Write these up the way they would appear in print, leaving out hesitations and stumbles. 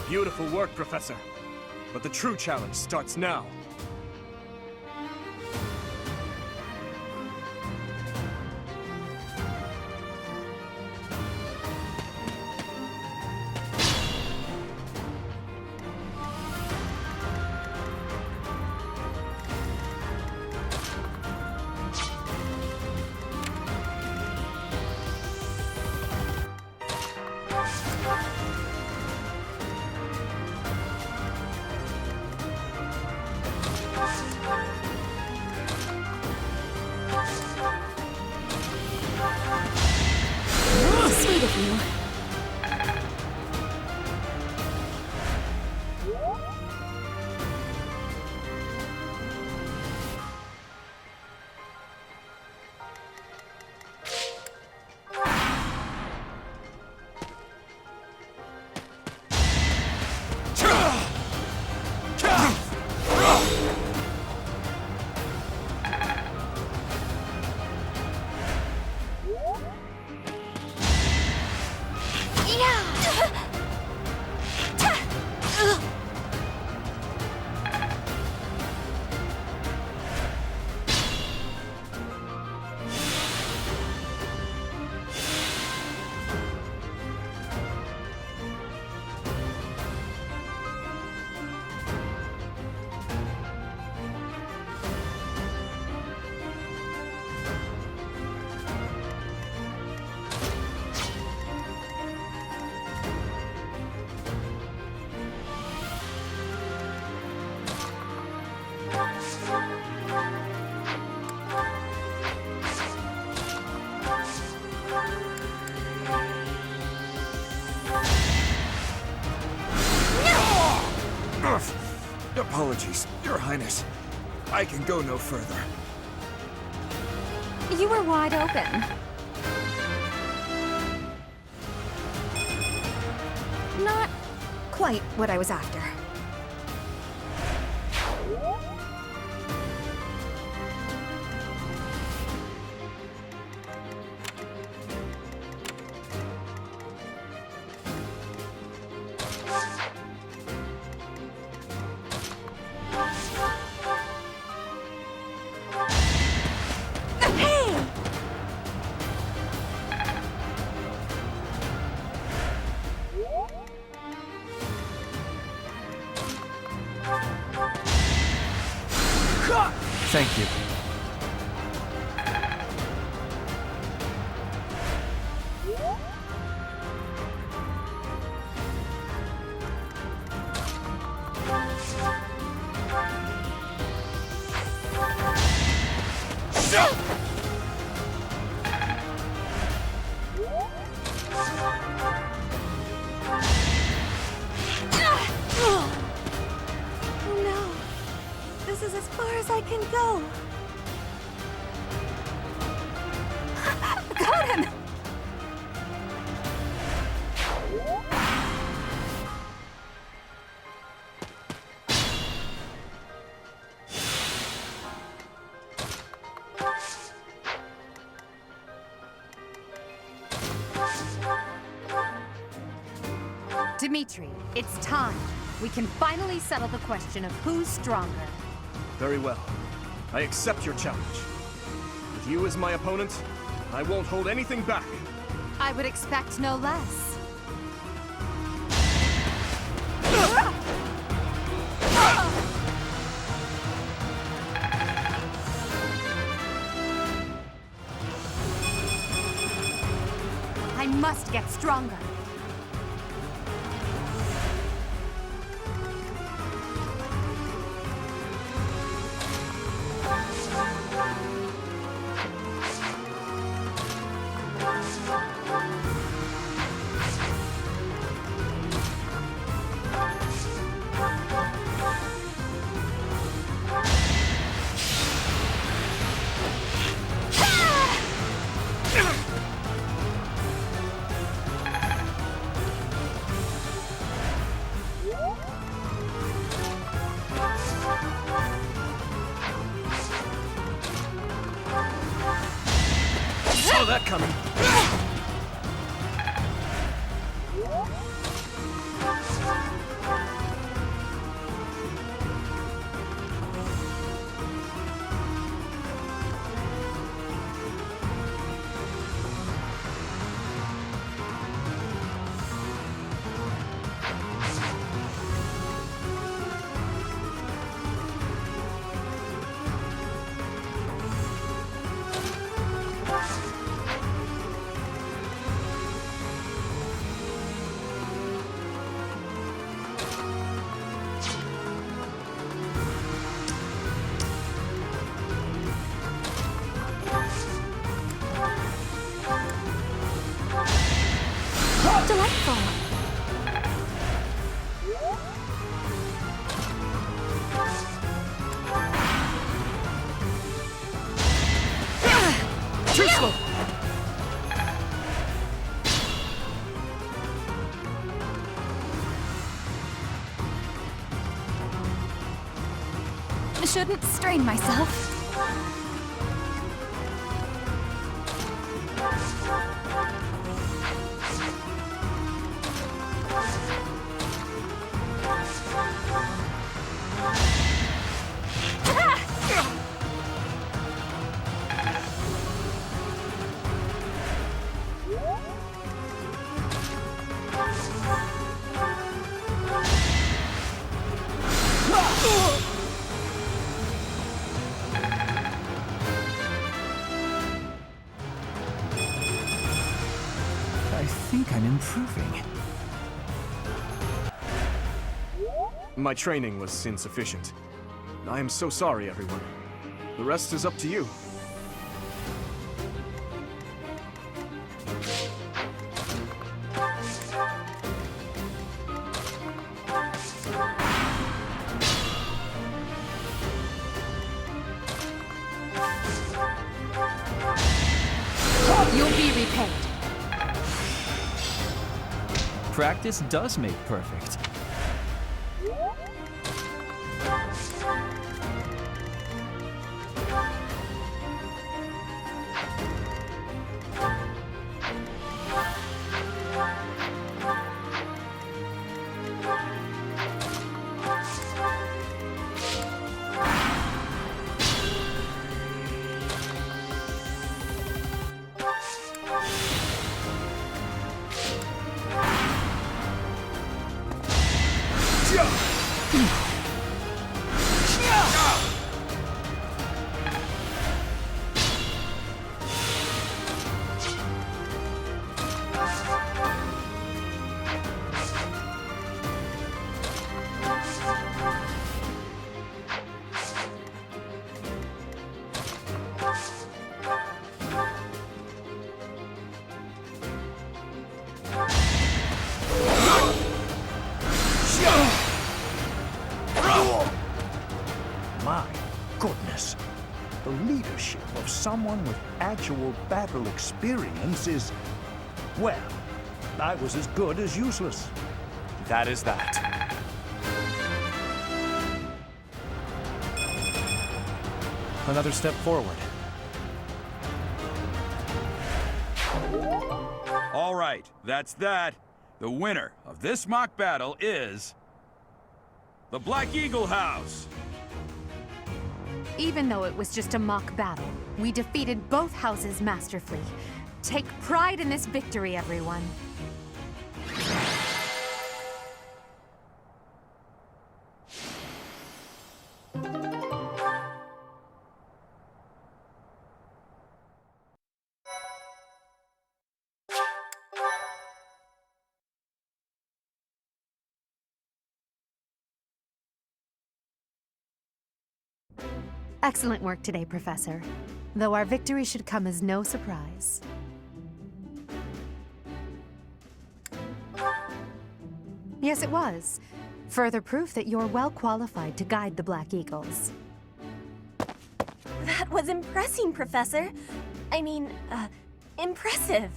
Beautiful work, Professor. But the true challenge starts now. Sweet of you. Apologies, Your Highness. I can go no further. You were wide open. Not quite what I was after. Thank you. This is as far as I can go. Got him! Dimitri, it's time. We can finally settle the question of who's stronger. Very well. I accept your challenge. With you as my opponent, I won't hold anything back. I would expect no less. I must get stronger. Saw that coming. Wonderful! Too slow! Shouldn't strain myself. I think I'm improving. My training was insufficient. I am so sorry, everyone. The rest is up to you. You'll be repaid. Practice does make perfect. My goodness. The leadership of someone with actual battle experience is... well, I was as good as useless. That is that. Another step forward. All right, that's that. The winner of this mock battle is... the Black Eagle House! Even though it was just a mock battle, we defeated both houses masterfully. Take pride in this victory, everyone. Excellent work today, Professor. Though our victory should come as no surprise. Yes, it was. Further proof that you're well qualified to guide the Black Eagles. That was impressing, Professor. Impressive.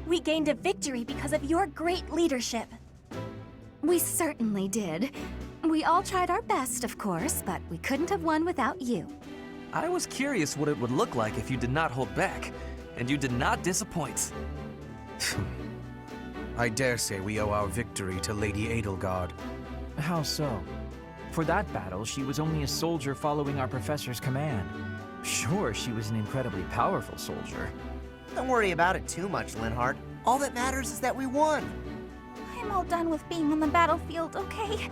We gained a victory because of your great leadership. We certainly did. We all tried our best, of course, but we couldn't have won without you. I was curious what it would look like if you did not hold back, and you did not disappoint. I dare say we owe our victory to Lady Edelgard. How so? For that battle, she was only a soldier following our professor's command. Sure, she was an incredibly powerful soldier. Don't worry about it too much, Linhardt. All that matters is that we won. I'm all done with being on the battlefield, okay?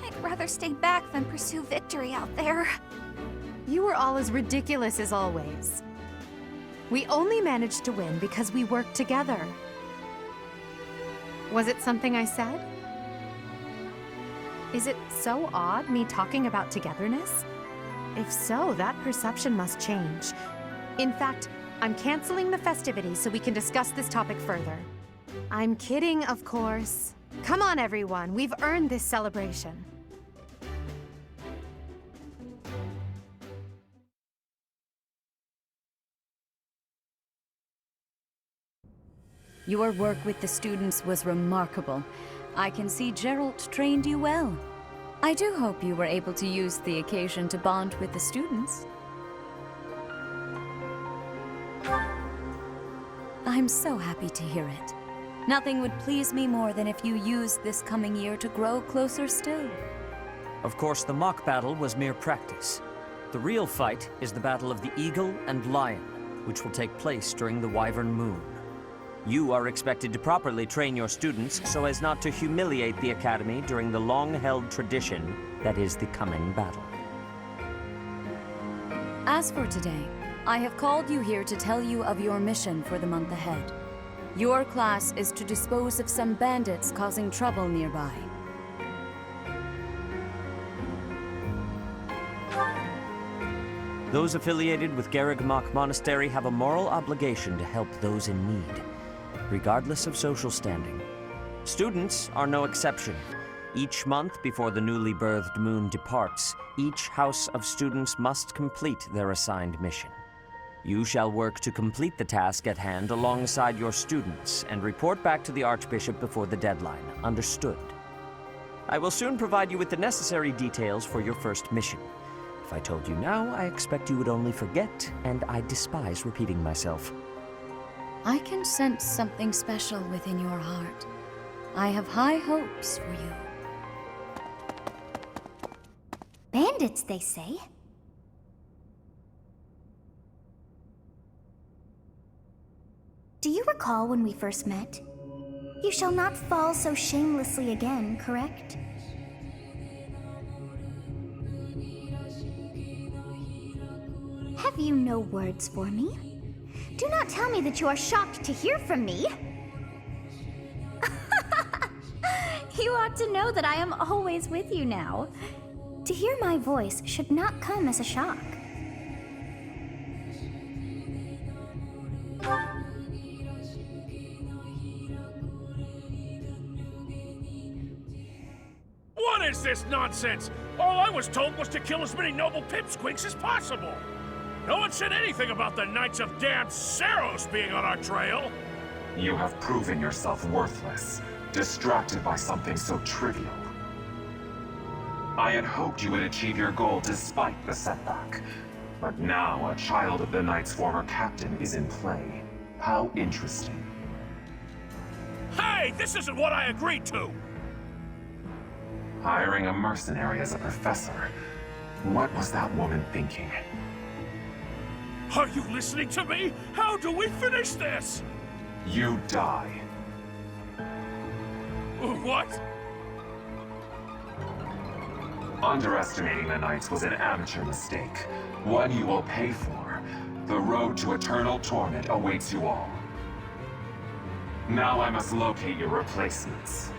I'd rather stay back than pursue victory out there. You were all as ridiculous as always. We only managed to win because we worked together. Was it something I said? Is it so odd, me talking about togetherness? If so, that perception must change. In fact, I'm canceling the festivities so we can discuss this topic further. I'm kidding, of course. Come on, everyone. We've earned this celebration. Your work with the students was remarkable. I can see Geralt trained you well. I do hope you were able to use the occasion to bond with the students. I'm so happy to hear it. Nothing would please me more than if you used this coming year to grow closer still. Of course, the mock battle was mere practice. The real fight is the battle of the Eagle and Lion, which will take place during the Wyvern Moon. You are expected to properly train your students so as not to humiliate the Academy during the long-held tradition that is the coming battle. As for today, I have called you here to tell you of your mission for the month ahead. Your class is to dispose of some bandits causing trouble nearby. Those affiliated with Garrigmach Monastery have a moral obligation to help those in need, regardless of social standing. Students are no exception. Each month before the newly birthed moon departs, each house of students must complete their assigned mission. You shall work to complete the task at hand alongside your students and report back to the Archbishop before the deadline. Understood? I will soon provide you with the necessary details for your first mission. If I told you now, I expect you would only forget, and I despise repeating myself. I can sense something special within your heart. I have high hopes for you. Bandits, they say. Do you recall when we first met? You shall not fall so shamelessly again, correct? Have you no words for me? Do not tell me that you are shocked to hear from me. You ought to know that I am always with you now. To hear my voice should not come as a shock. What is this nonsense? All I was told was to kill as many noble pipsqueaks as possible. No one said anything about the Knights of Damned Saros being on our trail. You have proven yourself worthless, distracted by something so trivial. I had hoped you would achieve your goal despite the setback. But now a child of the Knight's former captain is in play. How interesting. Hey, this isn't what I agreed to! Hiring a mercenary as a professor. What was that woman thinking? Are you listening to me? How do we finish this? You die. What? Underestimating the Knights was an amateur mistake. One you will pay for. The road to eternal torment awaits you all. Now I must locate your replacements.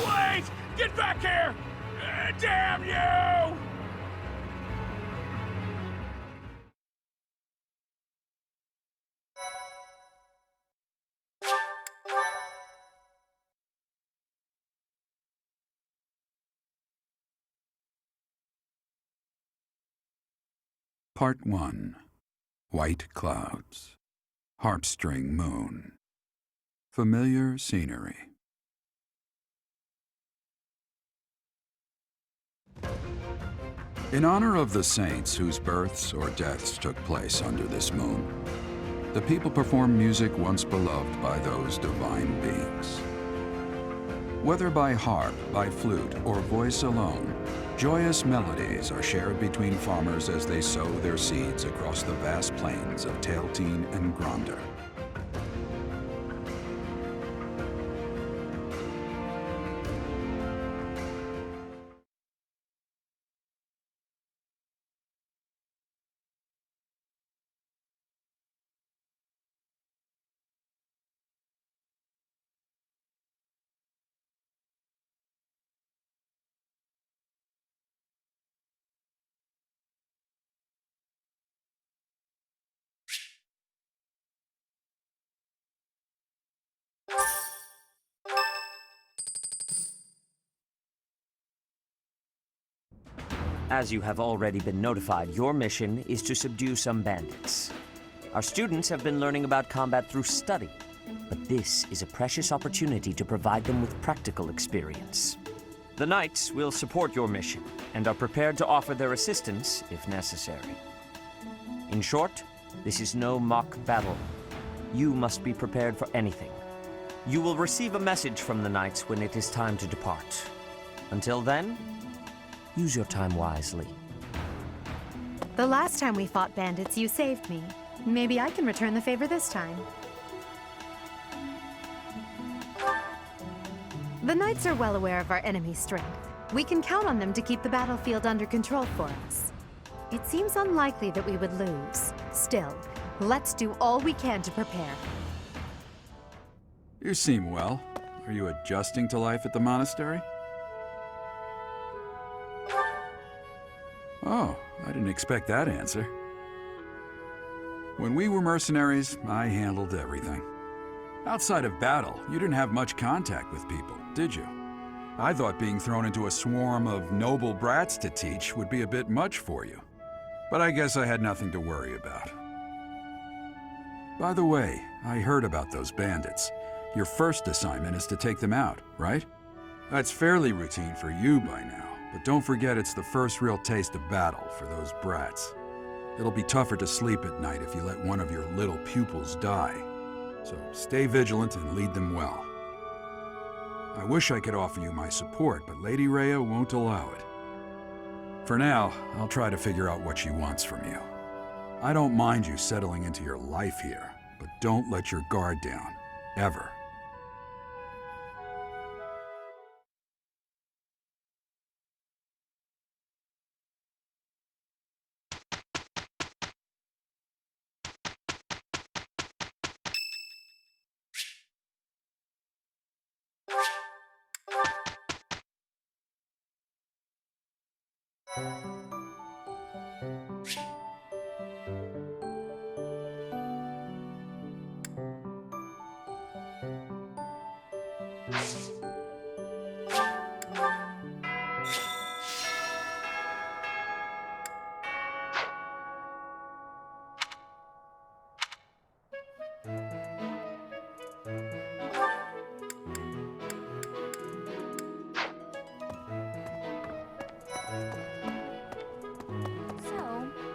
Wait! Get back here! Damn you! Part 1. White Clouds. Heartstring Moon. Familiar scenery. In honor of the saints whose births or deaths took place under this moon, the people perform music once beloved by those divine beings. Whether by harp, by flute, or voice alone, joyous melodies are shared between farmers as they sow their seeds across the vast plains of Tailteen and Gronder. As you have already been notified, your mission is to subdue some bandits. Our students have been learning about combat through study, but this is a precious opportunity to provide them with practical experience. The Knights will support your mission and are prepared to offer their assistance if necessary. In short, this is no mock battle. You must be prepared for anything. You will receive a message from the Knights when it is time to depart. Until then, use your time wisely. The last time we fought bandits, you saved me. Maybe I can return the favor this time. The Knights are well aware of our enemy's strength. We can count on them to keep the battlefield under control for us. It seems unlikely that we would lose. Still, let's do all we can to prepare. You seem well. Are you adjusting to life at the monastery? Oh, I didn't expect that answer. When we were mercenaries, I handled everything. Outside of battle, you didn't have much contact with people, did you? I thought being thrown into a swarm of noble brats to teach would be a bit much for you. But I guess I had nothing to worry about. By the way, I heard about those bandits. Your first assignment is to take them out, right? That's fairly routine for you by now. But don't forget it's the first real taste of battle for those brats. It'll be tougher to sleep at night if you let one of your little pupils die. So stay vigilant and lead them well. I wish I could offer you my support, but Lady Rhea won't allow it. For now, I'll try to figure out what she wants from you. I don't mind you settling into your life here, but don't let your guard down, ever.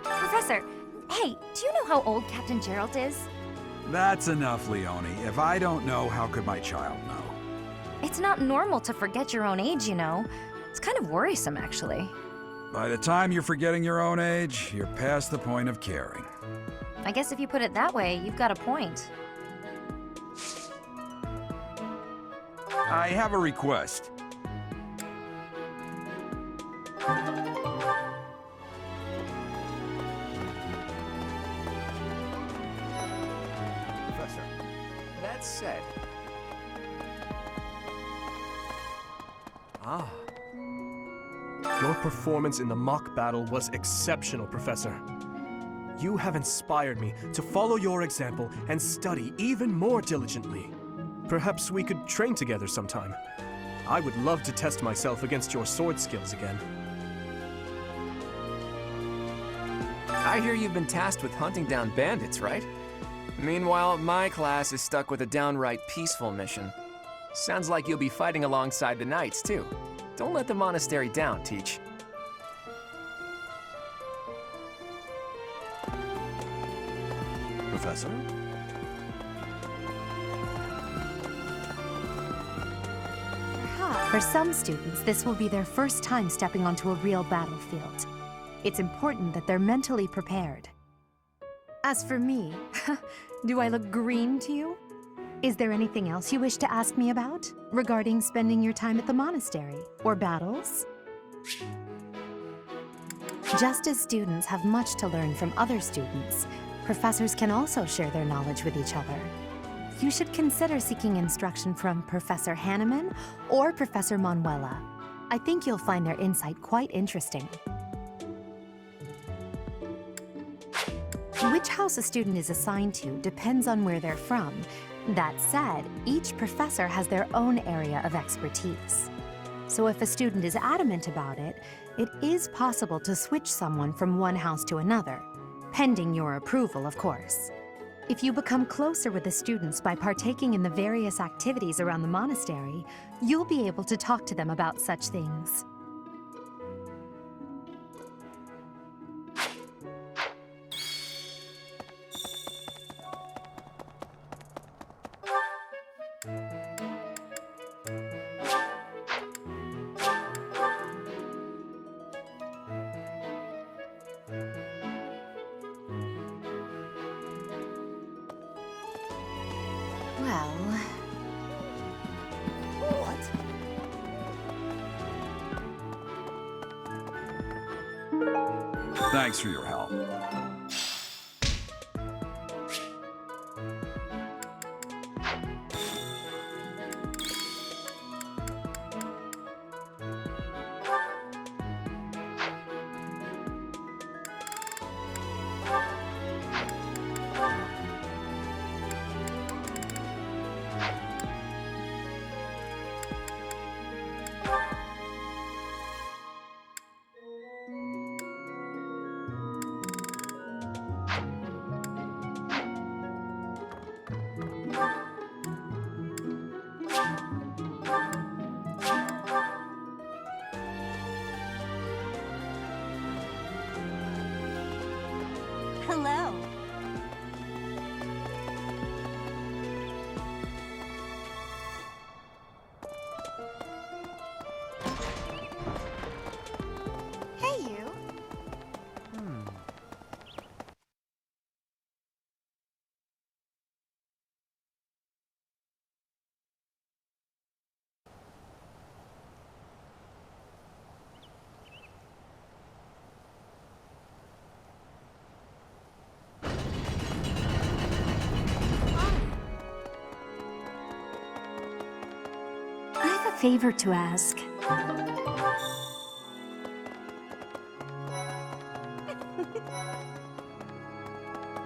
Professor, hey, do you know how old Captain Gerald is? That's enough, Leone. If I don't know, how could my child know? It's not normal to forget your own age, you know. It's kind of worrisome, actually. By the time you're forgetting your own age, you're past the point of caring. I guess if you put it that way, you've got a point. I have a request. Professor, that said... Ah. Your performance in the mock battle was exceptional, Professor. You have inspired me to follow your example and study even more diligently. Perhaps we could train together sometime. I would love to test myself against your sword skills again. I hear you've been tasked with hunting down bandits, right? Meanwhile, my class is stuck with a downright peaceful mission. Sounds like you'll be fighting alongside the Knights, too. Don't let the monastery down, Teach. Professor? For some students, this will be their first time stepping onto a real battlefield. It's important that they're mentally prepared. As for me, do I look green to you? Is there anything else you wish to ask me about regarding spending your time at the monastery or battles? Just as students have much to learn from other students, professors can also share their knowledge with each other. You should consider seeking instruction from Professor Hanneman or Professor Manuela. I think you'll find their insight quite interesting. Which house a student is assigned to depends on where they're from. That said, each professor has their own area of expertise. So if a student is adamant about it, it is possible to switch someone from one house to another, pending your approval, of course. If you become closer with the students by partaking in the various activities around the monastery, you'll be able to talk to them about such things. Well... Thanks for your help. Hello. Hey, you. I have a favor to ask.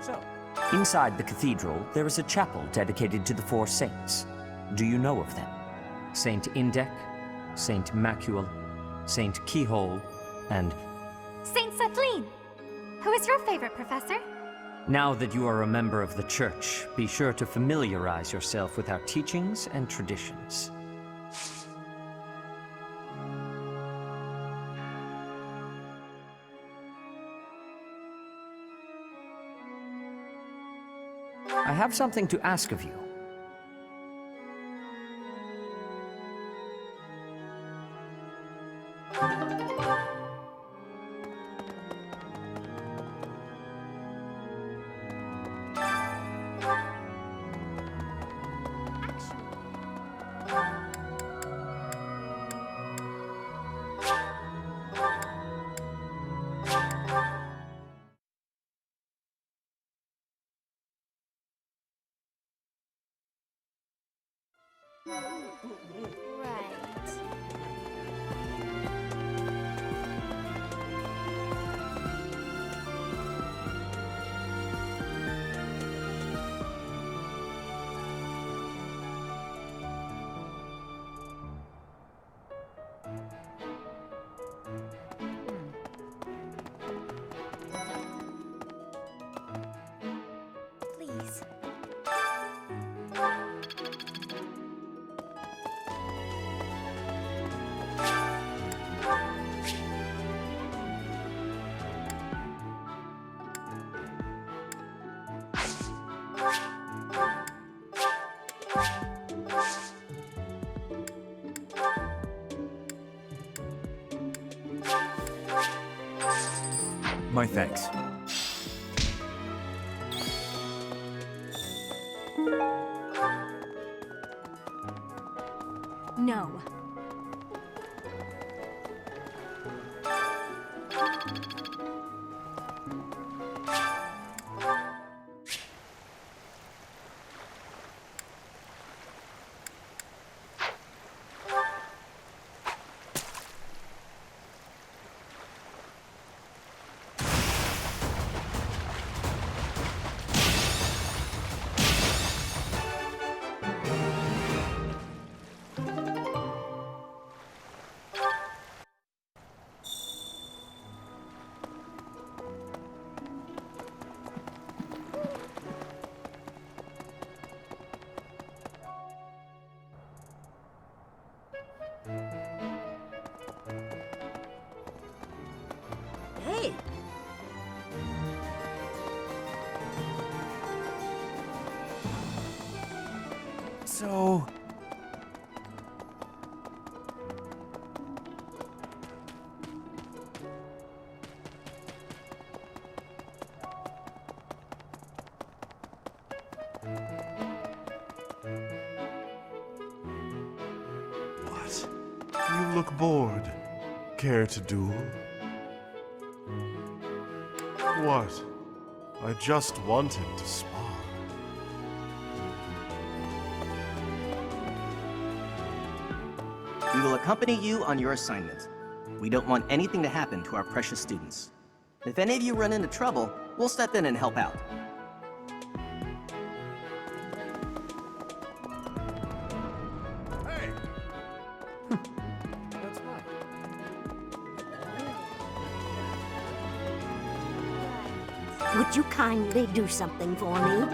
So, Inside the cathedral, there is a chapel dedicated to the four saints. Do you know of them? Saint Indec, Saint Macule, Saint Keyhole, and... Saint Satlin. Who is your favorite, Professor? Now that you are a member of the Church, be sure to familiarize yourself with our teachings and traditions. I have something to ask of you. Right. Please. My thanks. No. Hey! So... What? You look bored. Care to duel? What? I just wanted to spar. We will accompany you on your assignment. We don't want anything to happen to our precious students. If any of you run into trouble, we'll step in and help out. Hey! That's right. Would you kindly do something for me?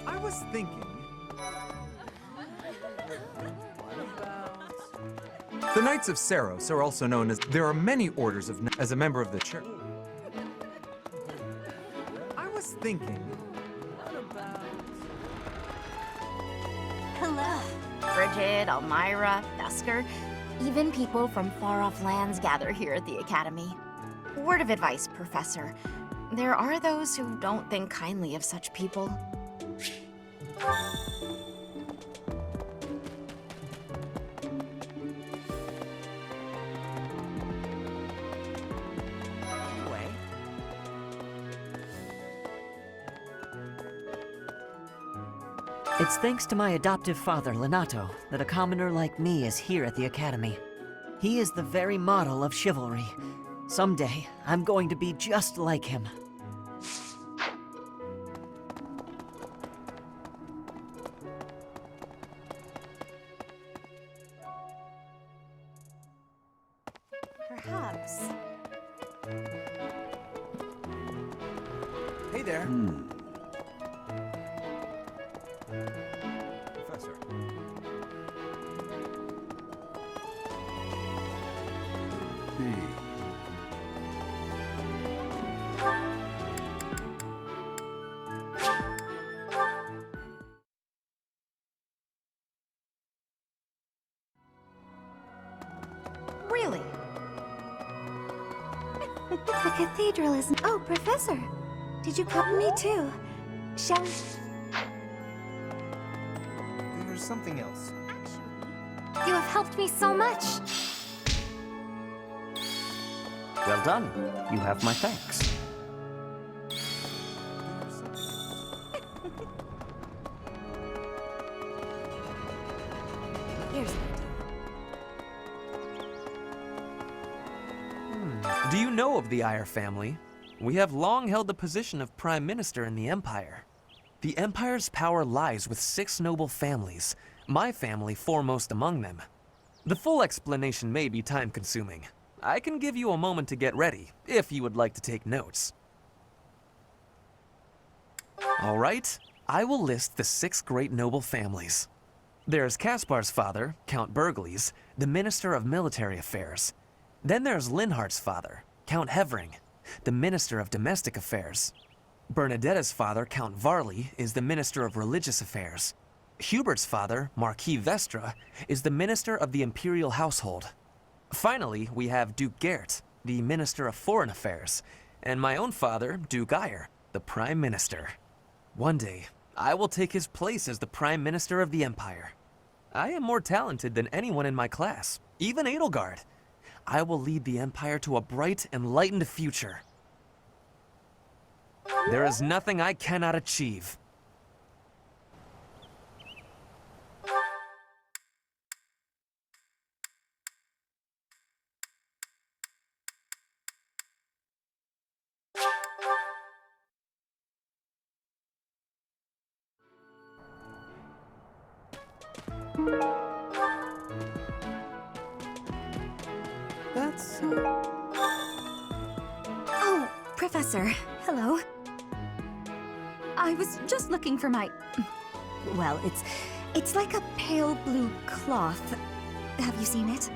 I was thinking... The Knights of Saros are also known as... There are many orders of... As a member of the church. I was thinking... Hello. Bridget, Elmira, Dusker. Even people from far-off lands gather here at the Academy. Word of advice, Professor. There are those who don't think kindly of such people. It's thanks to my adoptive father, Lenato, that a commoner like me is here at the Academy. He is the very model of chivalry. Someday, I'm going to be just like him. Perhaps. Hey there. Professor. Really? The cathedral is... Oh, Professor! Did you come? Me too. Shall we... There's something else. You have helped me so much! Well done. You have my thanks. Here's Do you know of the Eyre family? We have long held the position of Prime Minister in the Empire. The Empire's power lies with 6 noble families, my family foremost among them. The full explanation may be time-consuming. I can give you a moment to get ready, if you would like to take notes. All right, I will list the 6 great noble families. There's Caspar's father, Count Burgles, the Minister of Military Affairs. Then there's Linhardt's father, Count Hevering, the Minister of Domestic Affairs. Bernadetta's father, Count Varley, is the Minister of Religious Affairs. Hubert's father, Marquis Vestra, is the Minister of the Imperial Household. Finally, we have Duke Gert, the Minister of Foreign Affairs. and my own father, Duke Ire, the Prime Minister. One day, I will take his place as the Prime Minister of the Empire. I am more talented than anyone in my class, even Edelgard. I will lead the Empire to a bright, enlightened future. There is nothing I cannot achieve. That's Oh, Professor. Hello. I was just looking for my... Well, it's like a pale blue cloth. Have you seen it?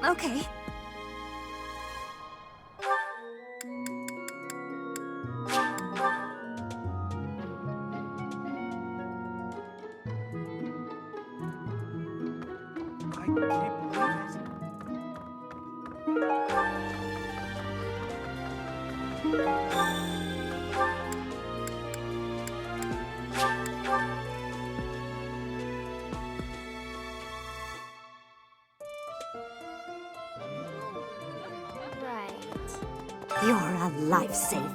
Okay. You're a lifesaver.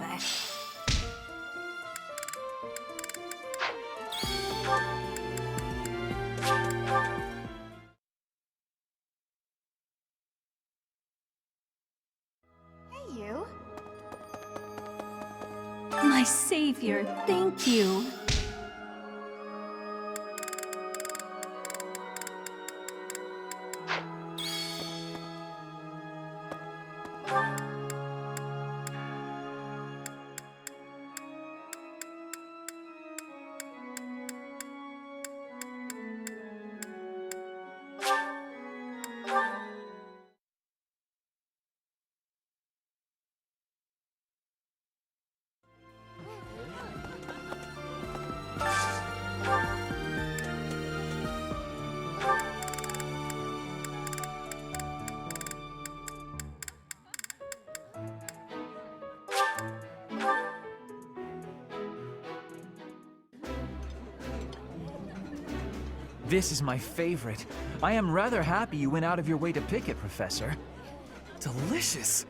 Hey, you. My savior, thank you. This is my favorite. I am rather happy you went out of your way to pick it, Professor. Delicious!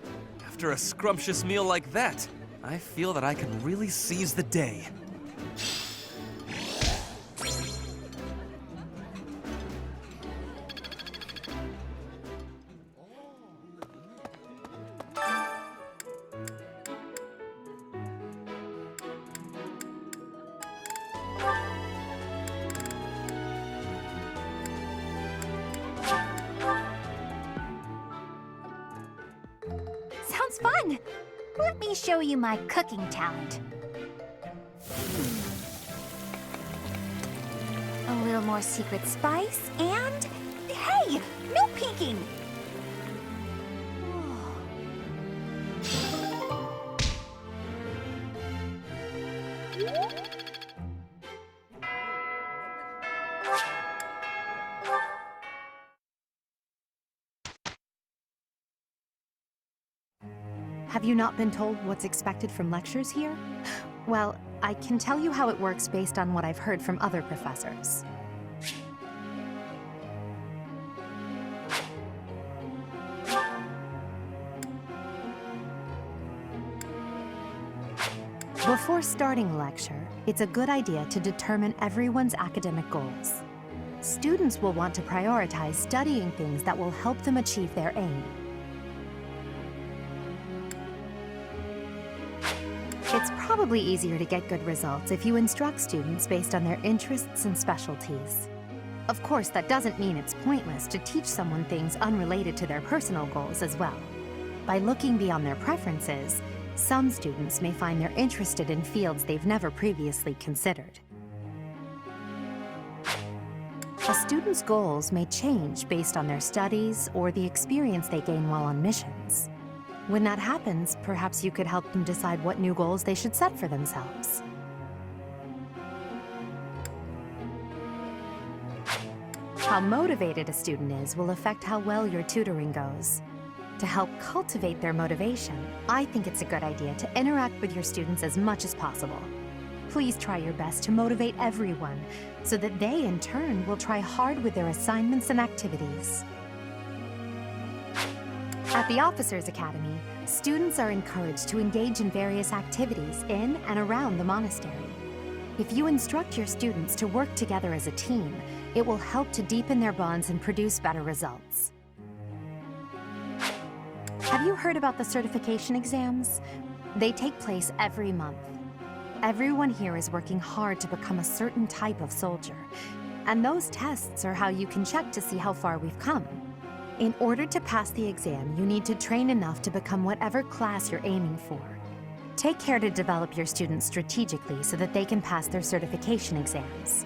After a scrumptious meal like that, I feel that I can really seize the day. Sounds fun! Let me show you my cooking talent. A little more secret spice, and... Hey! No peeking! Have you not been told what's expected from lectures here? Well, I can tell you how it works based on what I've heard from other professors. Before starting a lecture, it's a good idea to determine everyone's academic goals. Students will want to prioritize studying things that will help them achieve their aim. It's probably easier to get good results if you instruct students based on their interests and specialties. Of course, that doesn't mean it's pointless to teach someone things unrelated to their personal goals as well. By looking beyond their preferences, some students may find they're interested in fields they've never previously considered. A student's goals may change based on their studies or the experience they gain while on missions. When that happens, perhaps you could help them decide what new goals they should set for themselves. How motivated a student is will affect how well your tutoring goes. To help cultivate their motivation, I think it's a good idea to interact with your students as much as possible. Please try your best to motivate everyone, so that they, in turn, will try hard with their assignments and activities. At the Officers Academy, students are encouraged to engage in various activities in and around the monastery. If you instruct your students to work together as a team, it will help to deepen their bonds and produce better results. Have you heard about the certification exams? They take place every month. Everyone here is working hard to become a certain type of soldier, and those tests are how you can check to see how far we've come. In order to pass the exam, you need to train enough to become whatever class you're aiming for. Take care to develop your students strategically so that they can pass their certification exams.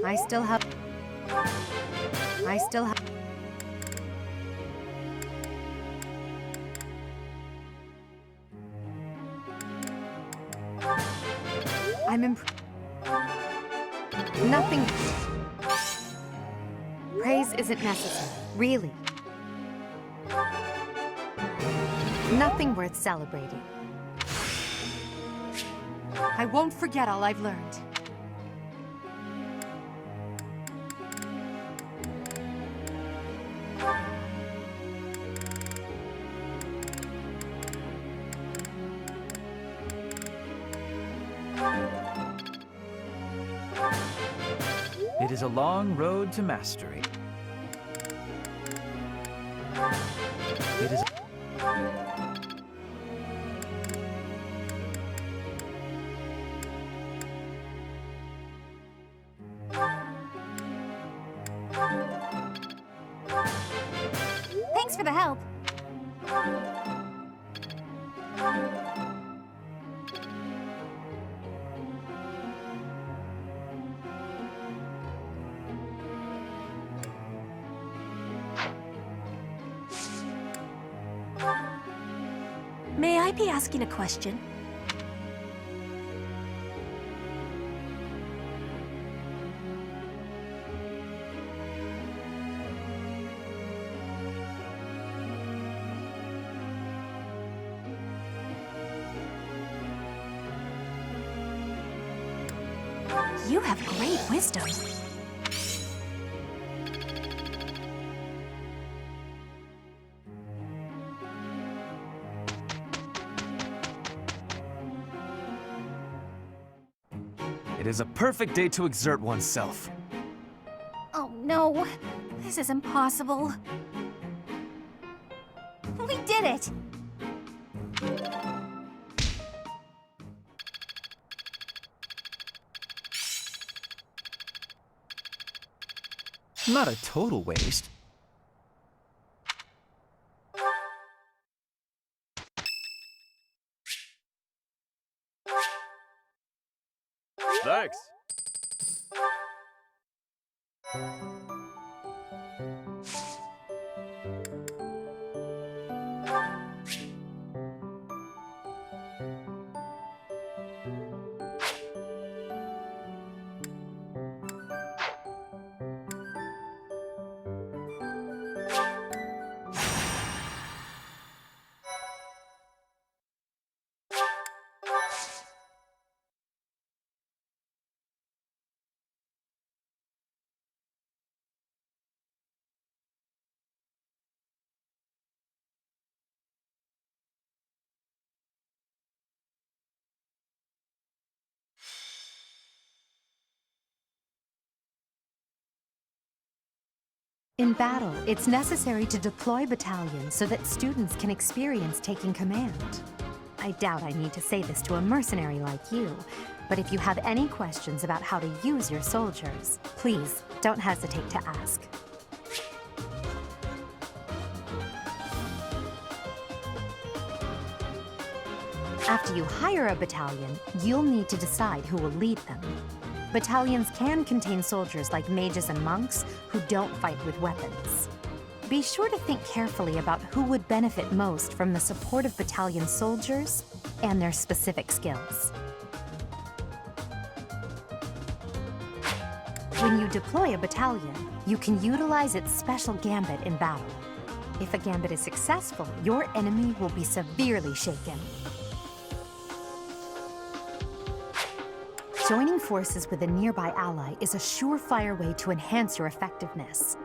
I still have... Nothing... Praise isn't necessary, really. Nothing worth celebrating. I won't forget all I've learned. It is a long road to mastery. It is... Thanks for the help. May I be asking a question? You have great wisdom. It is a perfect day to exert oneself. Oh no, this is impossible. We did it! Not a total waste. Thanks. In battle, it's necessary to deploy battalions so that students can experience taking command. I doubt I need to say this to a mercenary like you, but if you have any questions about how to use your soldiers, please don't hesitate to ask. After you hire a battalion, you'll need to decide who will lead them. Battalions can contain soldiers like mages and monks who don't fight with weapons. Be sure to think carefully about who would benefit most from the support of battalion soldiers and their specific skills. When you deploy a battalion, you can utilize its special gambit in battle. If a gambit is successful, your enemy will be severely shaken. Joining forces with a nearby ally is a surefire way to enhance your effectiveness.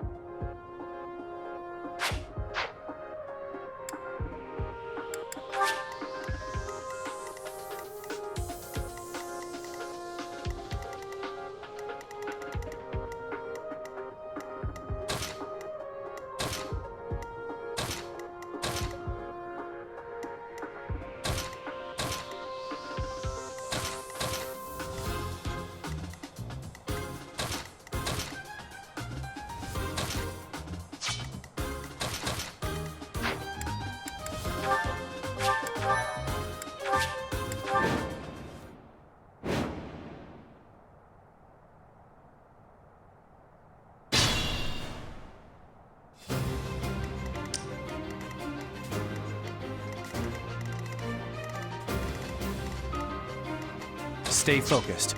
Stay focused.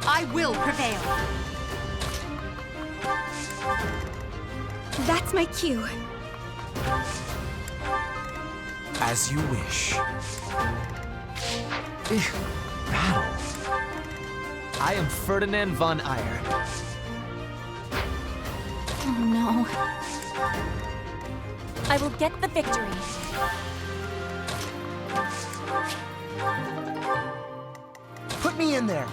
I will prevail. That's my cue. As you wish. Battle. I am Ferdinand von Eyre. Oh no. I will get the victory. Put me in there.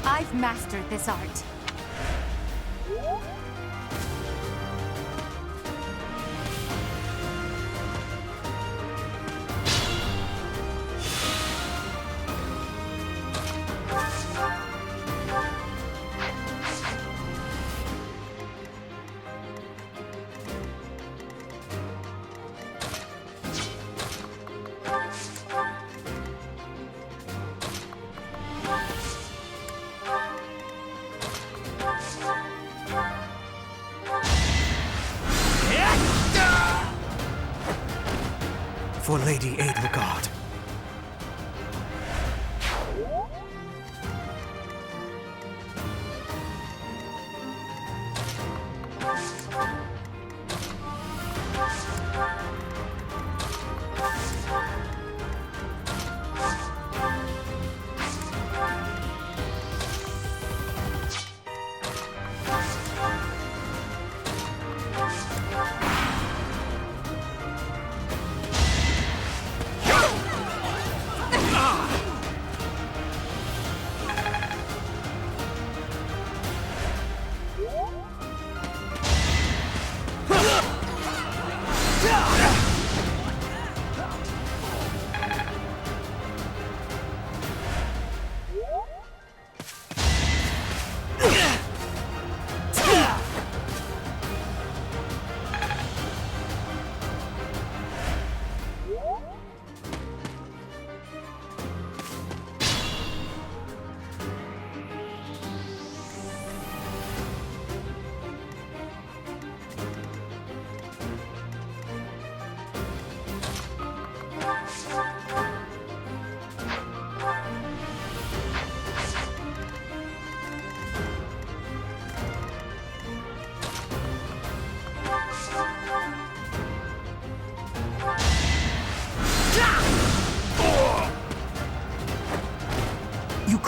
I've mastered this art. For Lady Adelgard.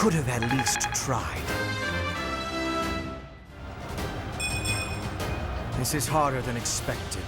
could have at least tried. This is harder than expected.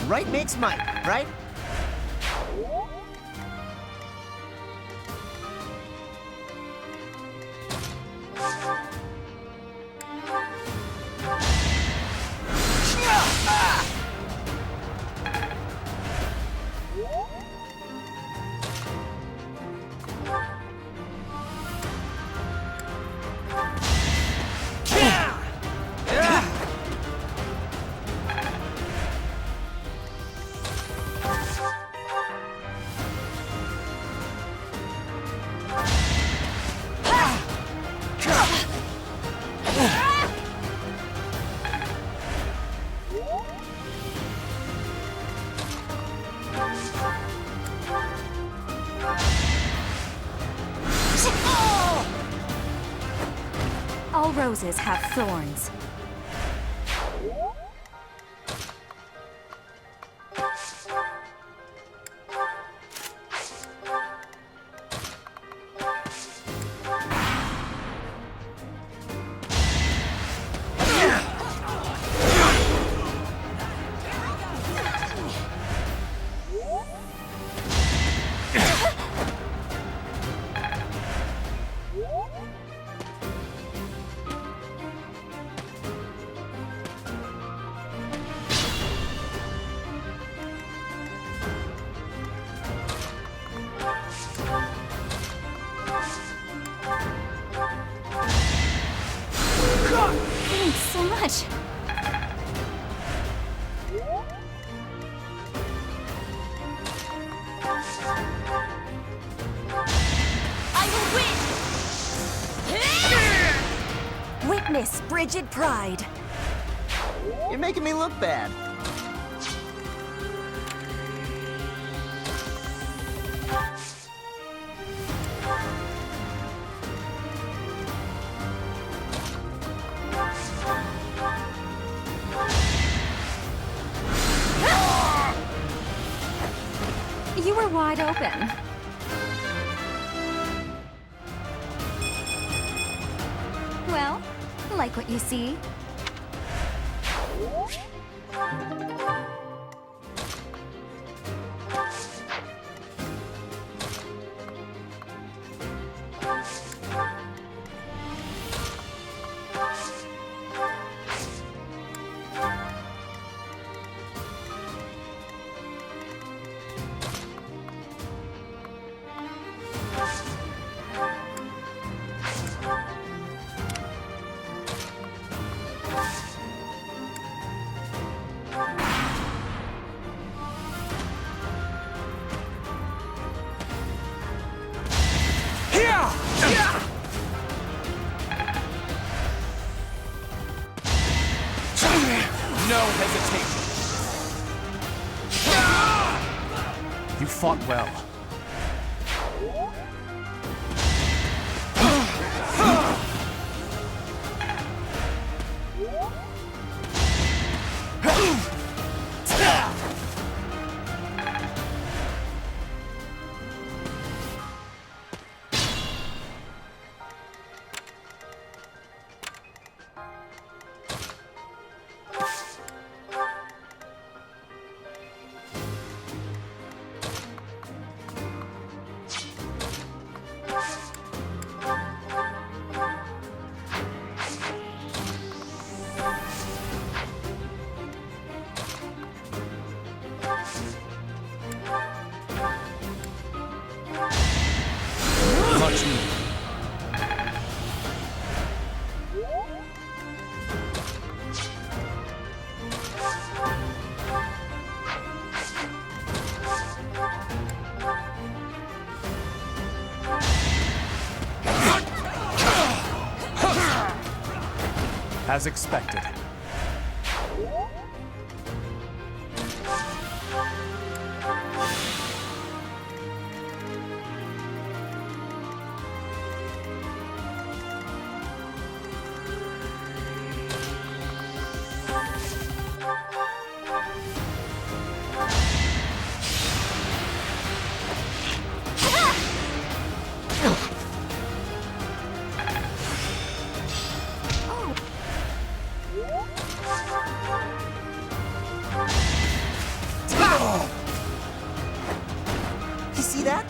Right makes might, right? All roses have thorns. Thanks so much. I will win! Witness Brigid Pride. You're making me look bad. You were wide open. Well, like what you see? No hesitation. You fought well. as expected. You see that?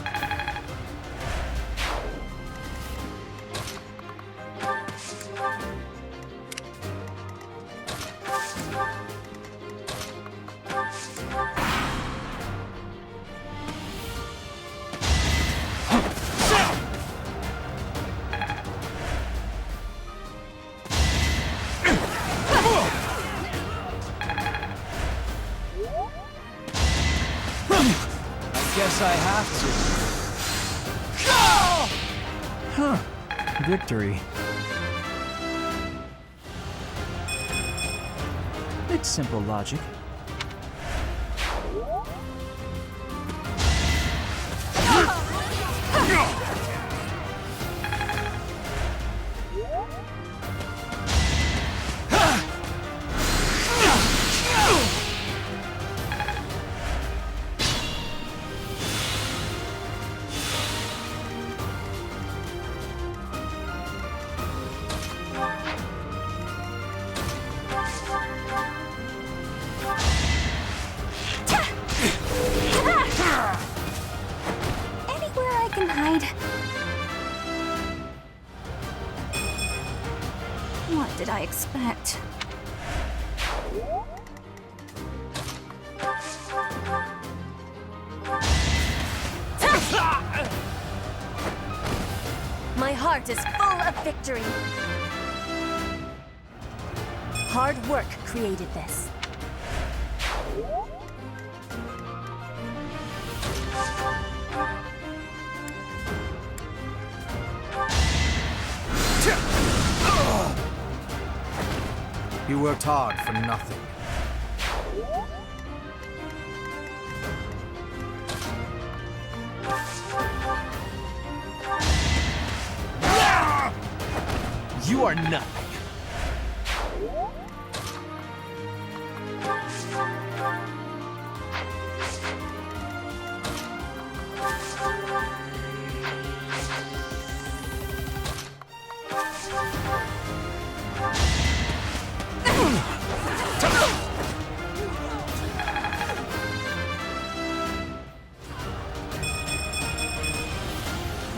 Guess I have to. Huh. Victory. It's simple logic. Anywhere I can hide. What did I expect? My heart is full of victory. Hard work created this. You worked hard for nothing. You are nothing.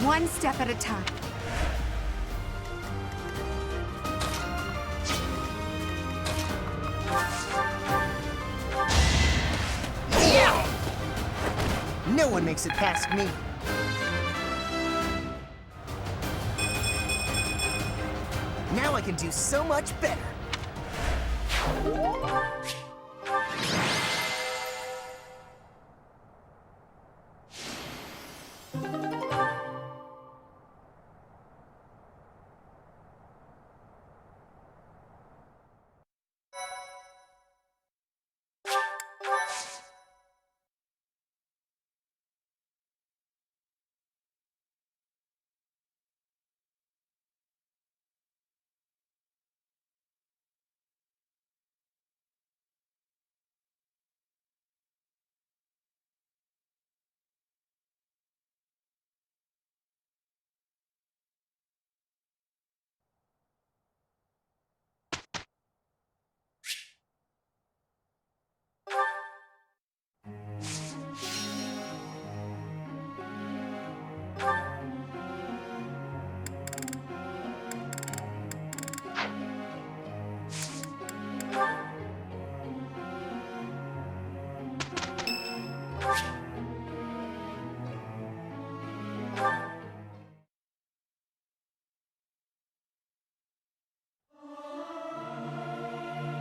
One step at a time. No one makes it past me. Now I can do so much better.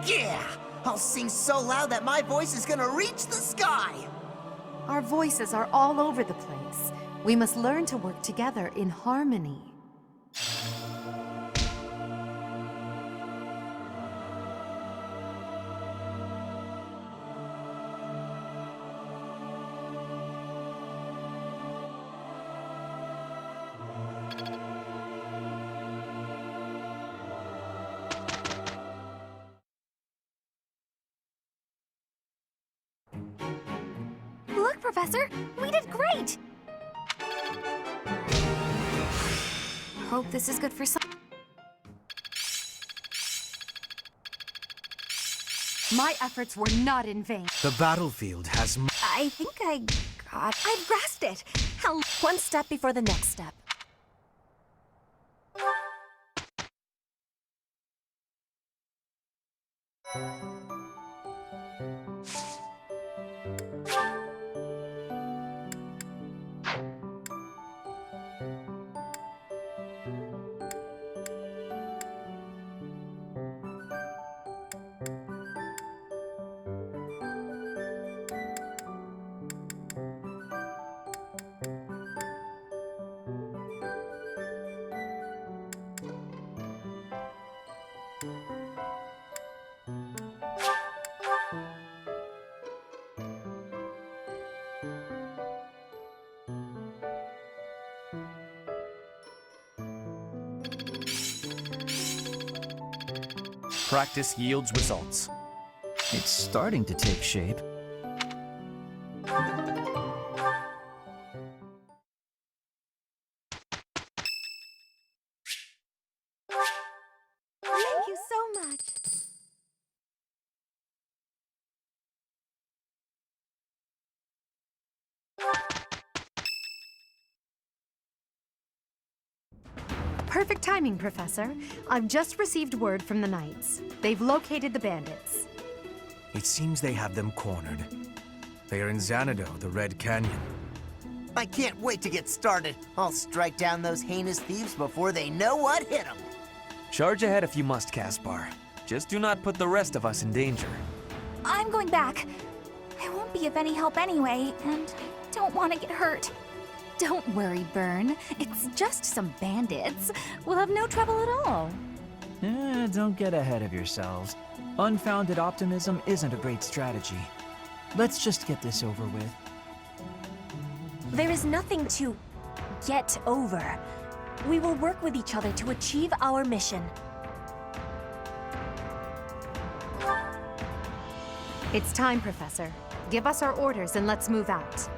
Yeah! I'll sing so loud that my voice is gonna reach the sky! Our voices are all over the place. We must learn to work together in harmony. Professor! We did great! Hope this is good for some. My efforts were not in vain. The battlefield has I think I've grasped it. One step before the next step. Practice yields results. It's starting to take shape. Thank you so much. Perfect timing, Professor. I've just received word from the Knights. They've located the bandits. It seems they have them cornered. They are in Xanadu, the Red Canyon. I can't wait to get started. I'll strike down those heinous thieves before they know what hit them. Charge ahead if you must, Caspar. Just do not put the rest of us in danger. I'm going back. I won't be of any help anyway, and I don't want to get hurt. Don't worry, Byrne. It's just some bandits. We'll have no trouble at all. Don't get ahead of yourselves. Unfounded optimism isn't a great strategy. Let's just get this over with. There is nothing to get over. We will work with each other to achieve our mission. It's time, Professor. Give us our orders and let's move out.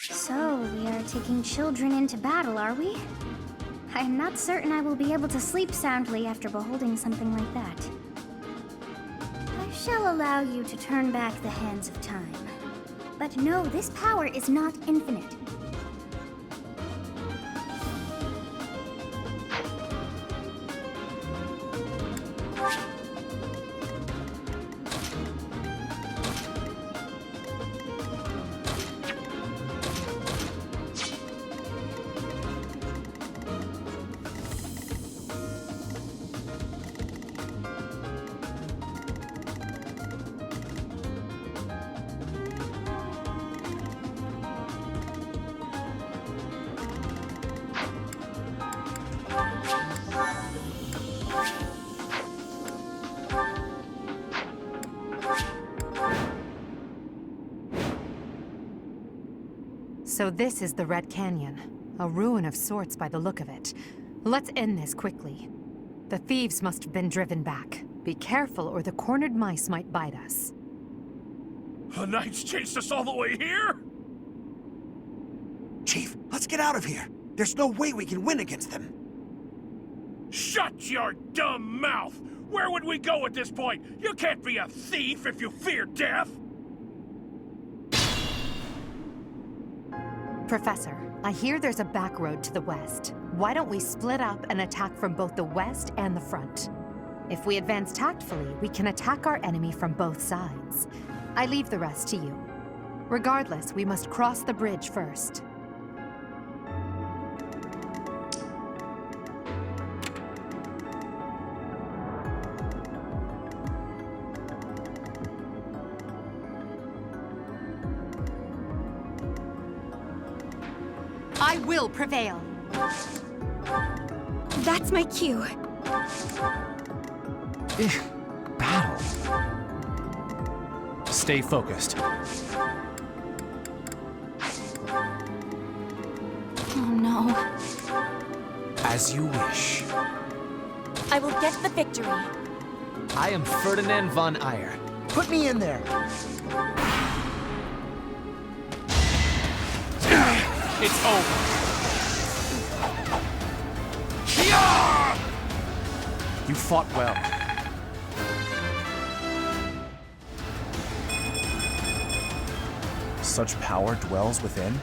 So, we are taking children into battle, are we? I am not certain I will be able to sleep soundly after beholding something like that. I shall allow you to turn back the hands of time. But no, this power is not infinite. So this is the Red Canyon. A ruin of sorts by the look of it. Let's end this quickly. The thieves must have been driven back. Be careful or the cornered mice might bite us. The Knights chased us all the way here? Chief, let's get out of here. There's no way we can win against them. Shut your dumb mouth! Where would we go at this point? You can't be a thief if you fear death! Professor, I hear there's a back road to the west. Why don't we split up and attack from both the west and the front? If we advance tactfully, we can attack our enemy from both sides. I leave the rest to you. Regardless, we must cross the bridge first. I will prevail. That's my cue. Battle. Stay focused. Oh no. As you wish. I will get the victory. I am Ferdinand von Eyre. Put me in there. It's over. You fought well. Such power dwells within?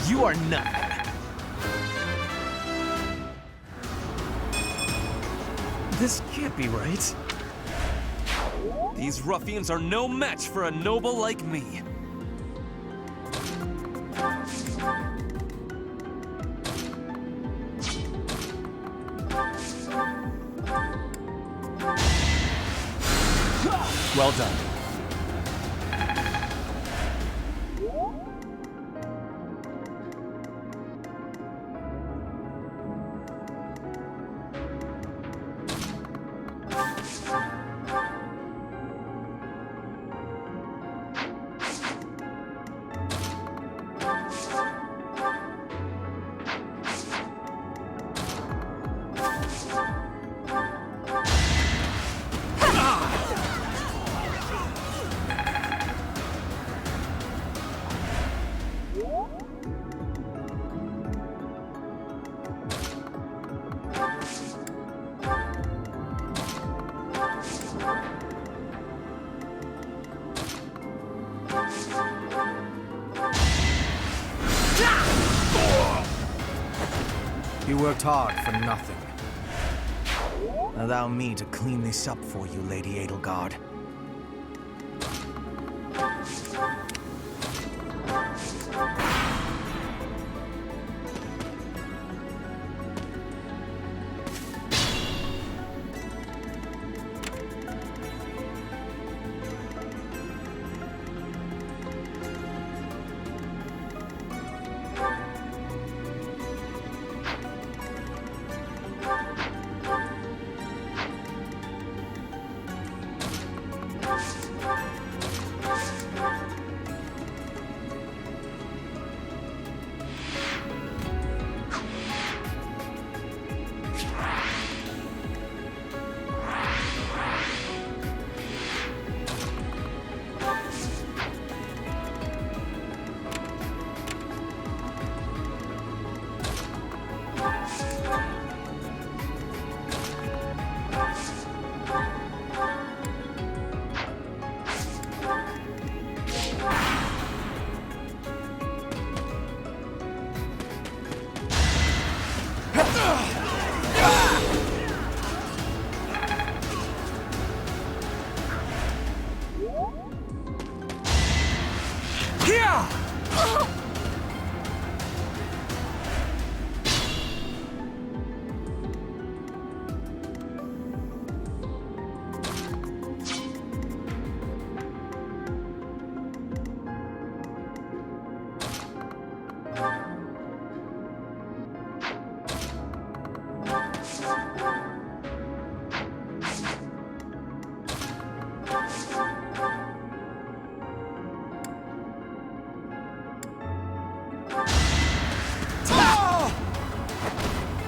You are nothing. This can't be right. These ruffians are no match for a noble like me. Well done. You worked hard for nothing. Allow me to clean this up for you, Lady Edelgard.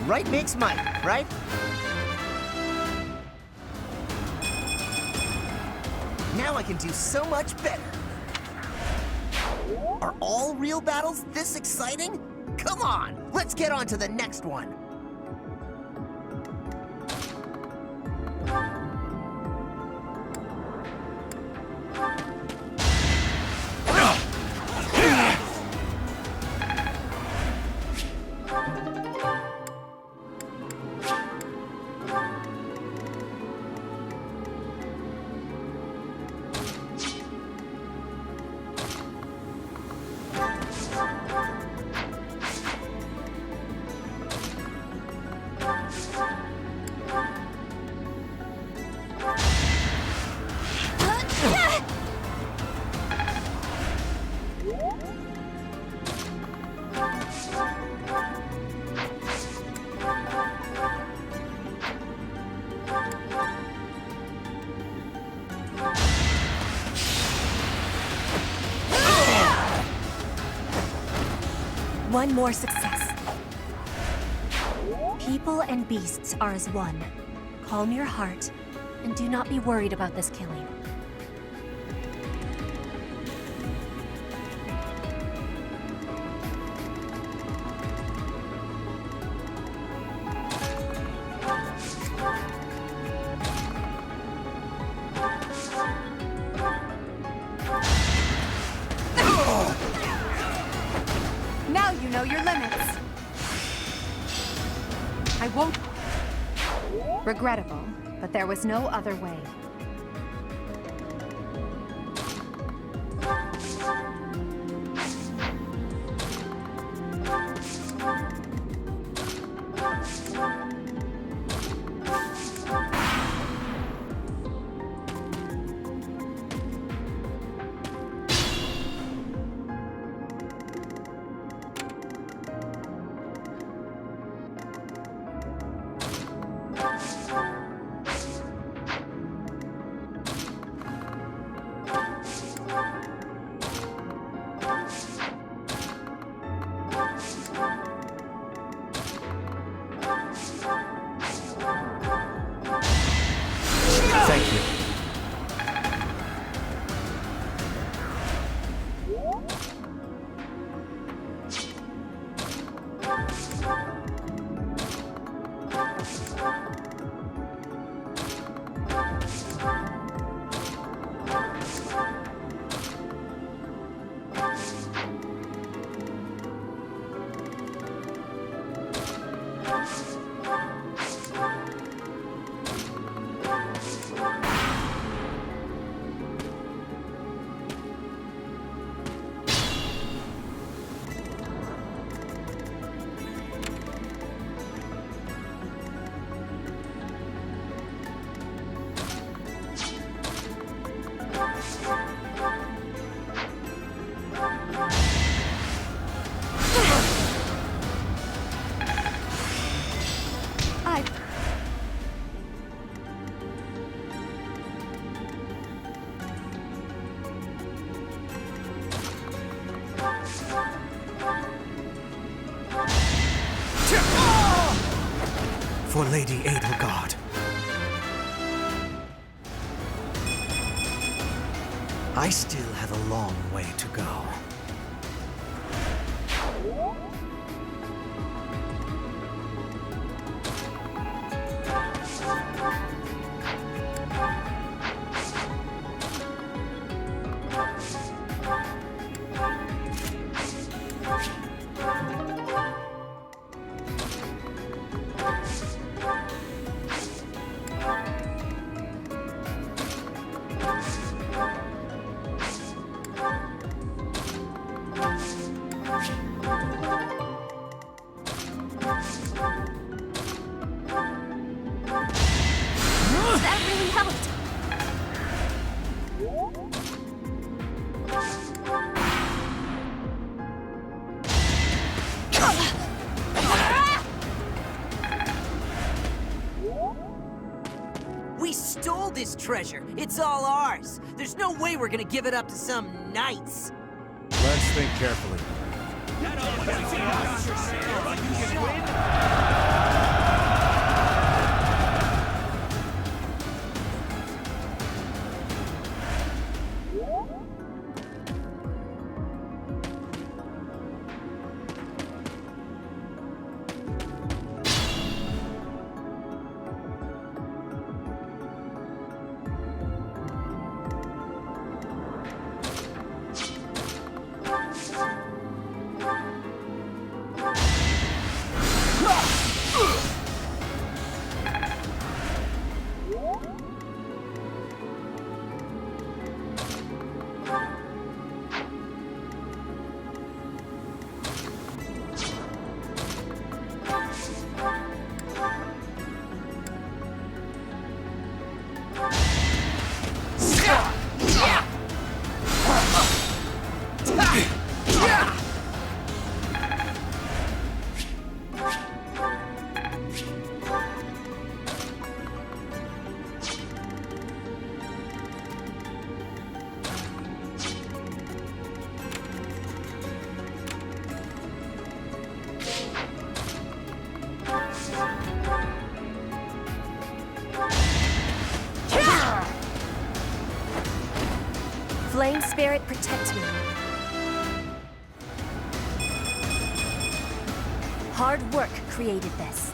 Right makes might, right? Now I can do so much better. Are all real battles this exciting? Come on, let's get on to the next one. One more success. People and beasts are as one. Calm your heart, and do not be worried about this killing. Now you know your limits. I won't... Regrettable, but there was no other way. Thank you. For Lady Edelgard. I still have a long way to go. That really helped. We stole this treasure. It's all ours. There's no way we're gonna give it up to some knights. Let's think carefully. Flame Spirit, protect me. Hard work created this.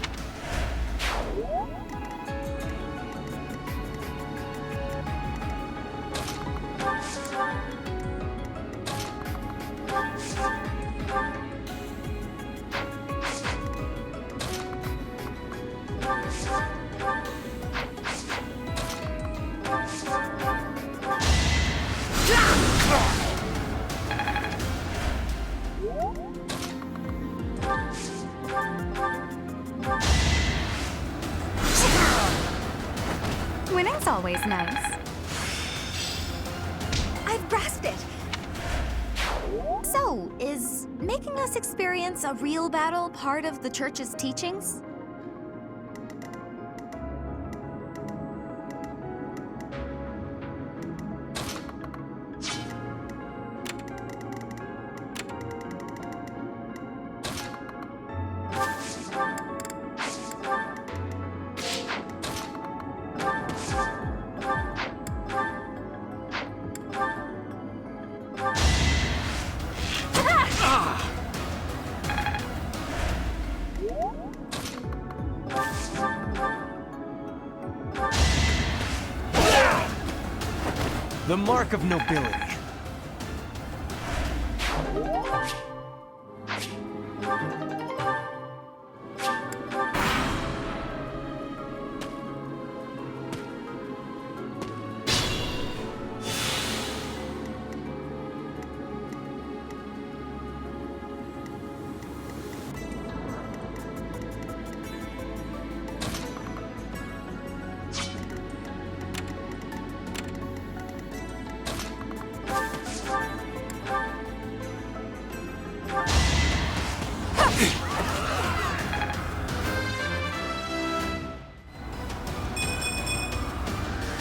Winning's always nice. I've grasped it. So, is making us experience a real battle part of the church's teachings? The mark of nobility.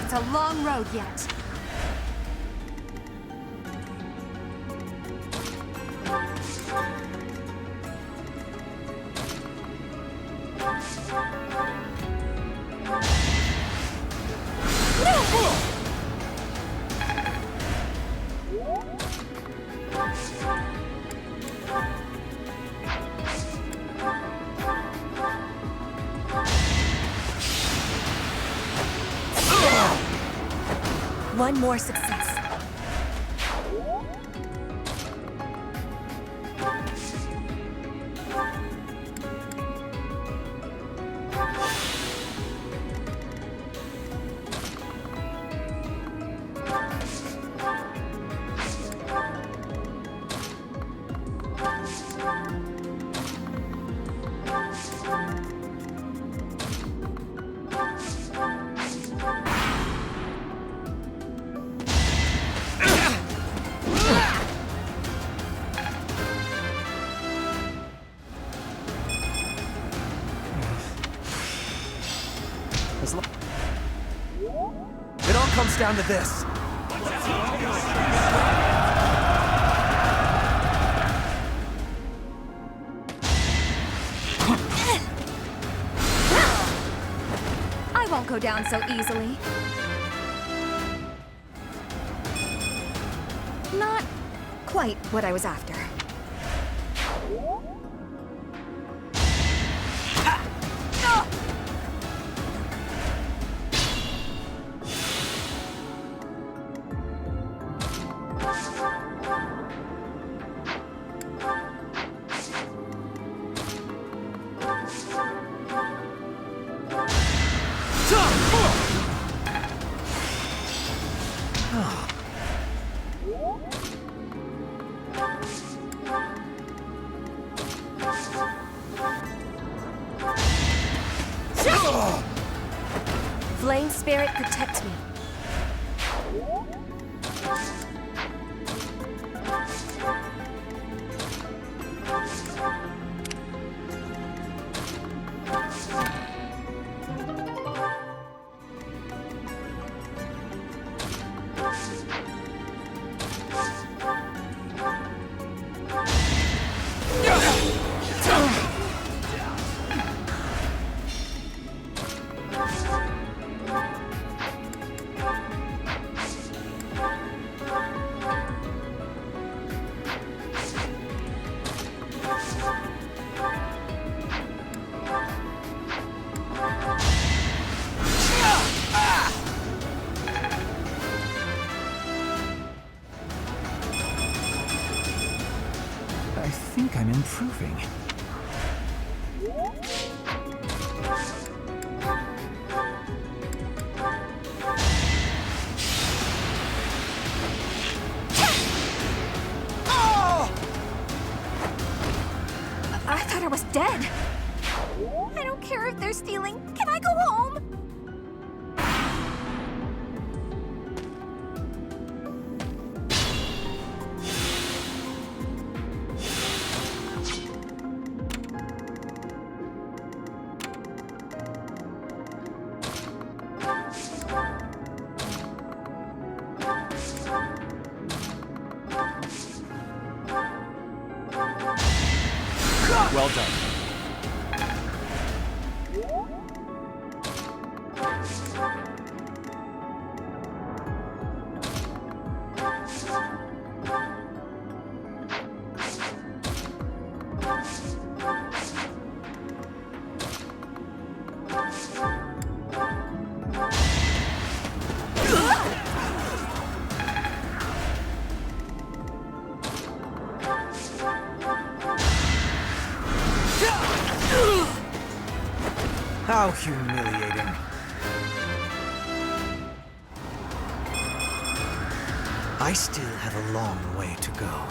It's a long road yet. One more success. comes down to this. I won't go down so easily. Not quite what I was after. Flame Spirit, protect me. I think I'm improving. I thought I was dead. I don't care if they're stealing. Can I go home? Well done. How humiliating. I still have a long way to go.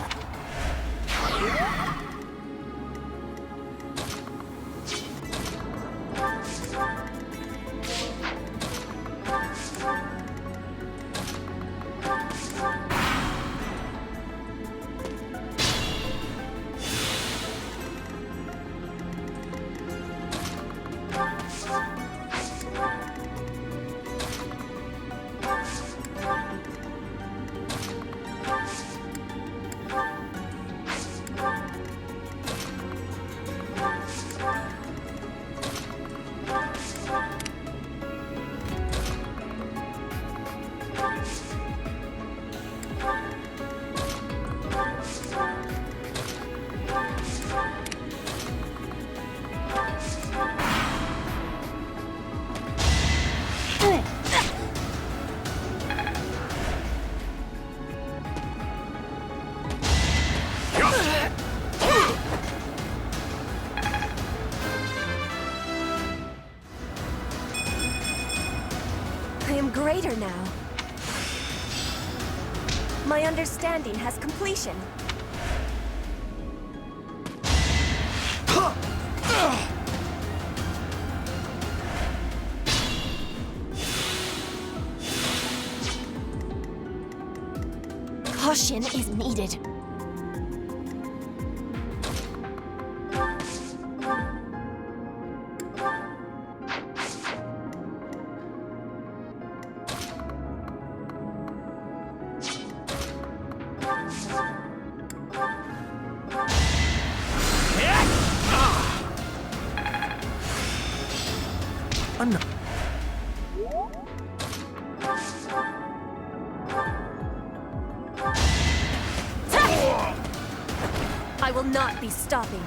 I am greater now. My understanding has completion. Caution is needed. Enough. I will not be stopping.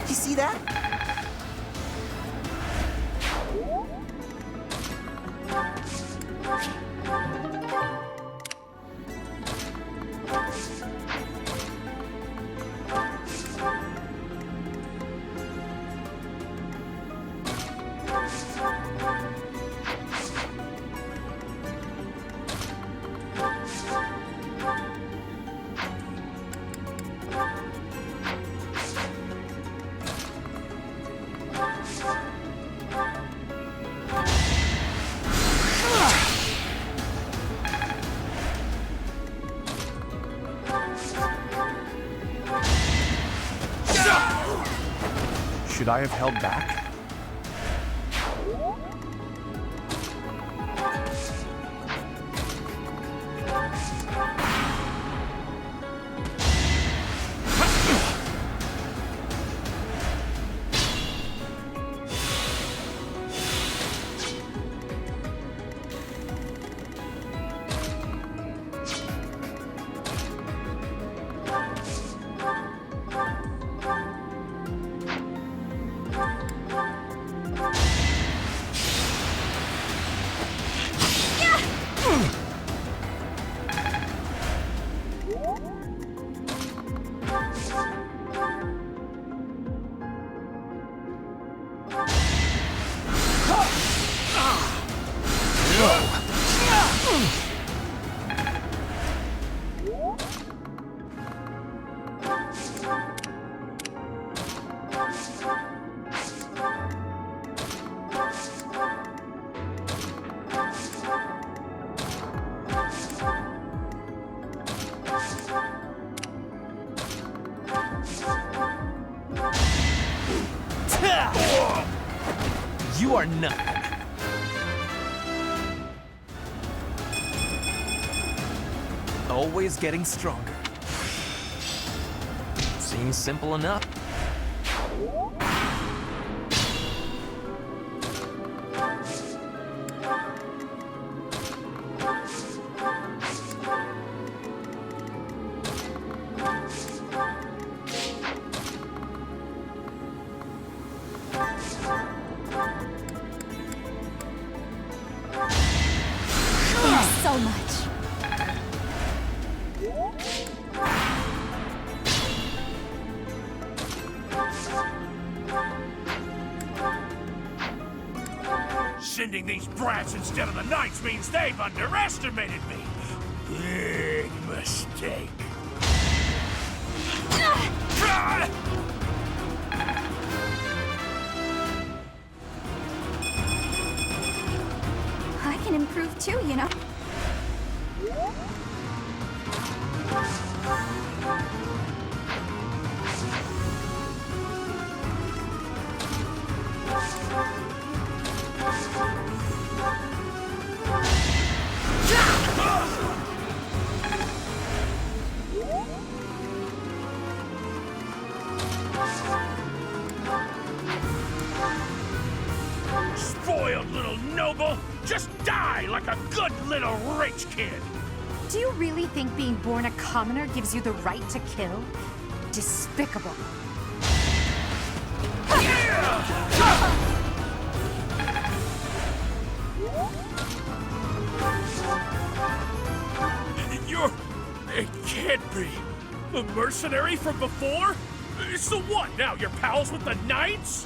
You see that? Should I have held back? You are nothing. Always getting stronger. Seems simple enough. So much. Sending these brats instead of the knights means they've underestimated me. Big mistake. I can improve too, you know. Spoiled little noble! Just die like a good little rich kid! Do you really think being born a commoner gives you the right to kill? Despicable. You're... It can't be. The mercenary from before? So what, now you're pals with the knights?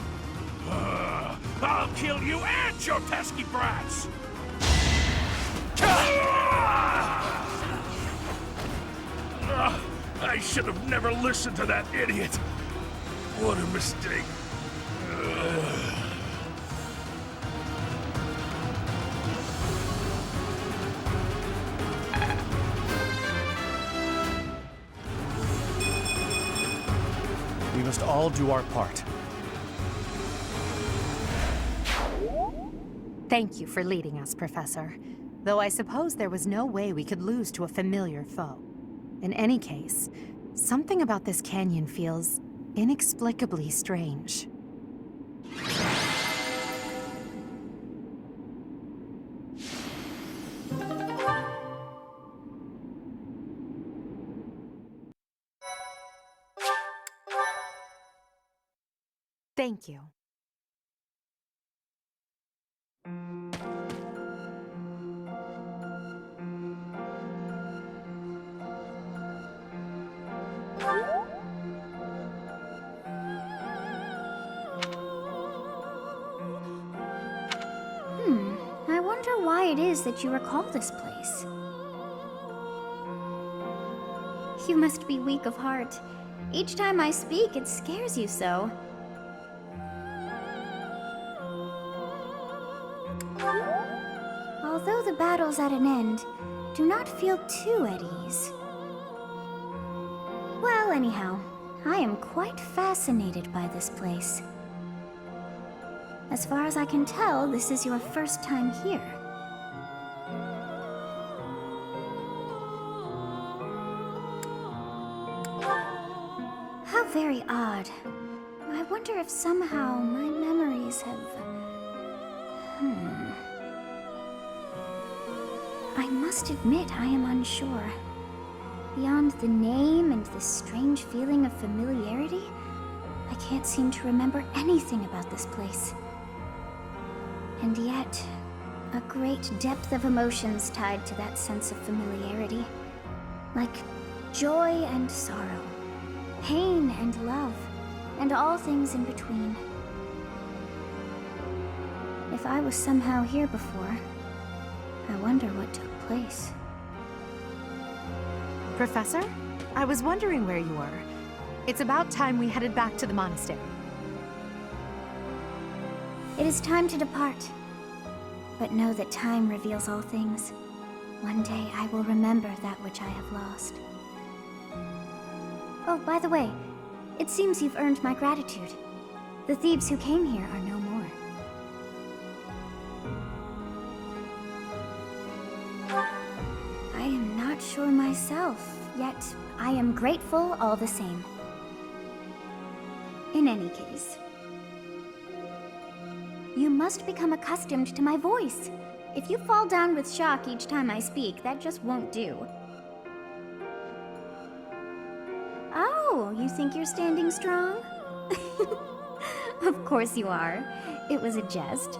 I'll kill you and your pesky brats! I should have never listened to that idiot. What a mistake. must all do our part. Thank you for leading us, Professor. Though I suppose there was no way we could lose to a familiar foe. In any case, something about this canyon feels inexplicably strange. Thank you. I wonder why it is that you recall this place. You must be weak of heart. Each time I speak, it scares you so. Although the battle's at an end, do not feel too at ease. Well, anyhow, I am quite fascinated by this place. As far as I can tell, this is your first time here. How very odd. I wonder if somehow my memories have... I must admit I am unsure. Beyond the name and the strange feeling of familiarity, I can't seem to remember anything about this place. And yet, a great depth of emotions tied to that sense of familiarity. Like joy and sorrow, pain and love, and all things in between. If I was somehow here before, I wonder what took place. Professor, I was wondering where you were. It's about time we headed back to the monastery. It is time to depart. But know that time reveals all things. One day I will remember that which I have lost. Oh, by the way, it seems you've earned my gratitude. The thieves who came here are no more. I am not sure myself, yet I am grateful all the same. In any case, you must become accustomed to my voice. If you fall down with shock each time I speak, that just won't do. Oh, you think you're standing strong? Of course you are. It was a jest.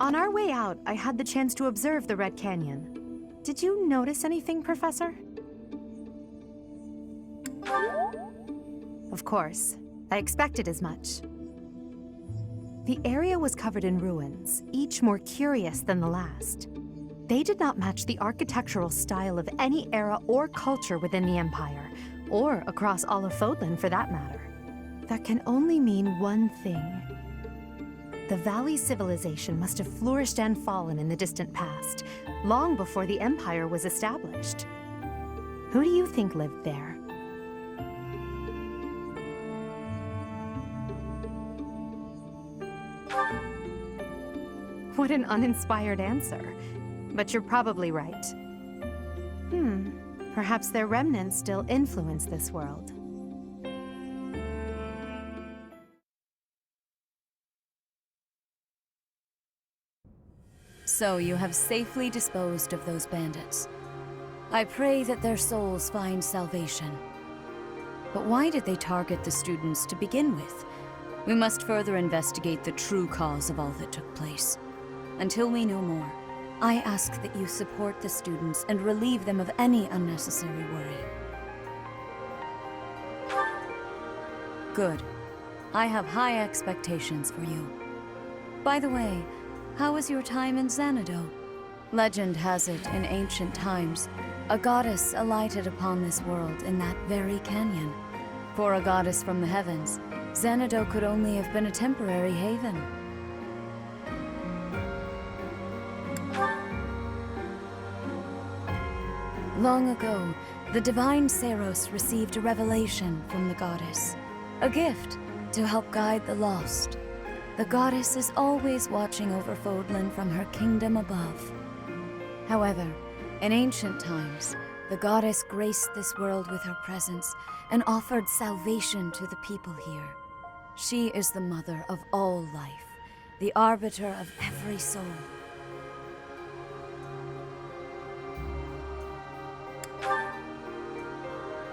On our way out, I had the chance to observe the Red Canyon. Did you notice anything, Professor? Of course. I expected as much. The area was covered in ruins, each more curious than the last. They did not match the architectural style of any era or culture within the Empire, or across all of Fodlan for that matter. That can only mean one thing. The Valley civilization must have flourished and fallen in the distant past, long before the Empire was established. Who do you think lived there? What an uninspired answer. But you're probably right. Perhaps their remnants still influence this world. So you have safely disposed of those bandits. I pray that their souls find salvation. But why did they target the students to begin with? We must further investigate the true cause of all that took place. Until we know more, I ask that you support the students and relieve them of any unnecessary worry. Good. I have high expectations for you. By the way, how was your time in Xanadu? Legend has it, in ancient times, a goddess alighted upon this world in that very canyon. For a goddess from the heavens, Xanadu could only have been a temporary haven. Long ago, the divine Seros received a revelation from the goddess, a gift to help guide the lost. The goddess is always watching over Fodlan from her kingdom above. However, in ancient times, the goddess graced this world with her presence and offered salvation to the people here. She is the mother of all life, the arbiter of every soul.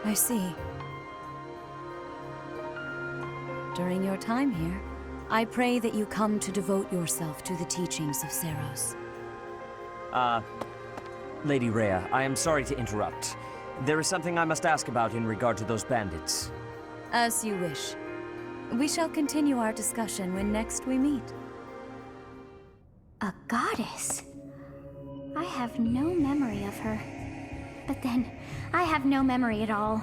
I see. During your time here, I pray that you come to devote yourself to the teachings of Seros. Lady Rhea, I am sorry to interrupt. There is something I must ask about in regard to those bandits. As you wish. We shall continue our discussion when next we meet. A goddess? I have no memory of her. But then, I have no memory at all.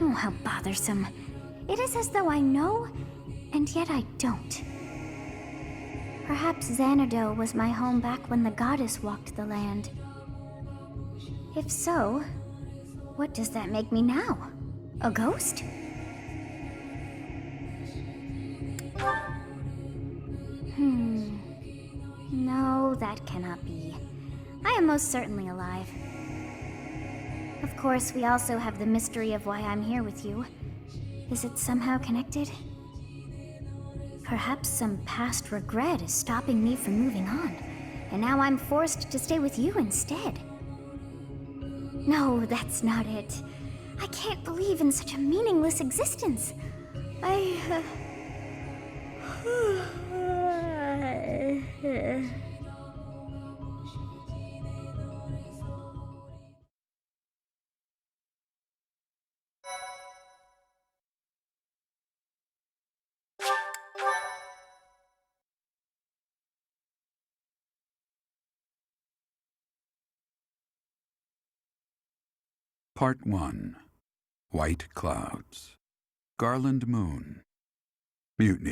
Oh, how bothersome. It is as though I know, and yet I don't. Perhaps Xanadu was my home back when the goddess walked the land. If so, what does that make me now? A ghost? No, that cannot be. I am most certainly alive. Of course, we also have the mystery of why I'm here with you. Is it somehow connected? Perhaps some past regret is stopping me from moving on, and now I'm forced to stay with you instead. No, that's not it. I can't believe in such a meaningless existence. Part 1. White Clouds. Garland Moon. Mutiny